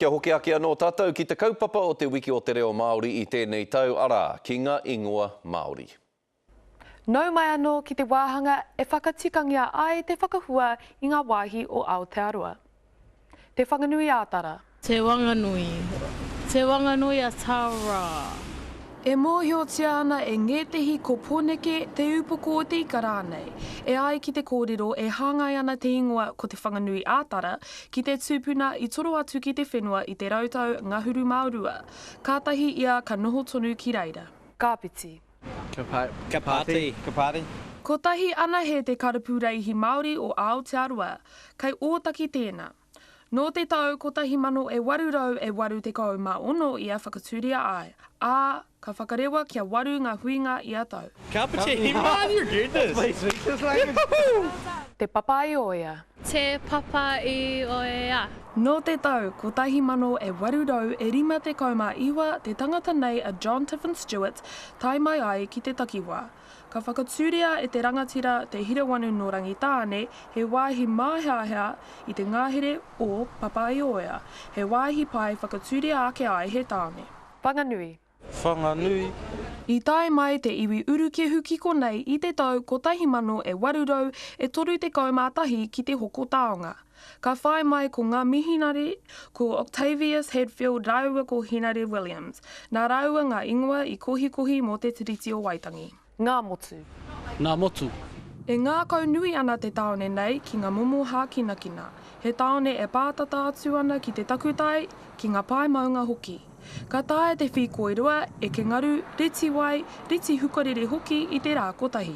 Kia hoki ake anō tātou ki te kaupapa o te wiki o te reo Māori i tēnei tau ara ki ngā ingoa Māori. Nau mai anō ki te wāhanga e whakatikangia ai te whakahua i ngā wāhi o Aotearoa. Te whanganui ātara. Te wanganui. Te wanganui a Tara. E mōhiotia ana e ngētehi ko Pōneke te upoko o te ikara nei. E ai ki te kōrero e hāngai ana te ingoa ko te whanganui ātara ki te tūpuna i toro atu ki te whenua i te rautau Ngahuru Māorua. Kātahi ia ka noho tonu ki reira. Kāpiti. Ka pāti. Ko tahi ana he te karapu reihi Māori o Aotearoa, kai ōtaki tēnā. Nō te tau, ko tahi mano e waru te kau mā ono ia whakatūria ai. Ā, ka whakarewa kia waru ngā huinga ia tau. Ka pāti, man, you're good this. Te papai oia. Te papa I oea. Nō te tau, ko tahi mano e warurau e rima te kaumā iwa te tangata nei a John Tiffin Stewart tai mai ai ki te takiwā. Ka whakatūria e te rangatira te hirawanu no Rangitāne he wāhi māheahea I te ngahere o Papaioea. He wāhi pai whakatūria ake ai he tāne. Whanganui. Whanganui. I tae mai te iwi urukehu kiko nei I te tau ko tahi mano e warurau e toru te kaumātahi ki te hoko taonga. Ka whai mai ko ngā mihinari ko Octavius Hadfield raua ko Henare Williams. Nā raua ngā ingoa I kohi mō te tiriti o Waitangi. Ngā motu. Ngā motu. E ngā kau nui ana te taone nei ki ngā momo hākinakina. He taone e pātata atu ana ki te takutai ki ngā pai maunga hoki. Ka tae te whikoirua e ke ngaru reti wai, reti hukarere hoki I te rā kotahi.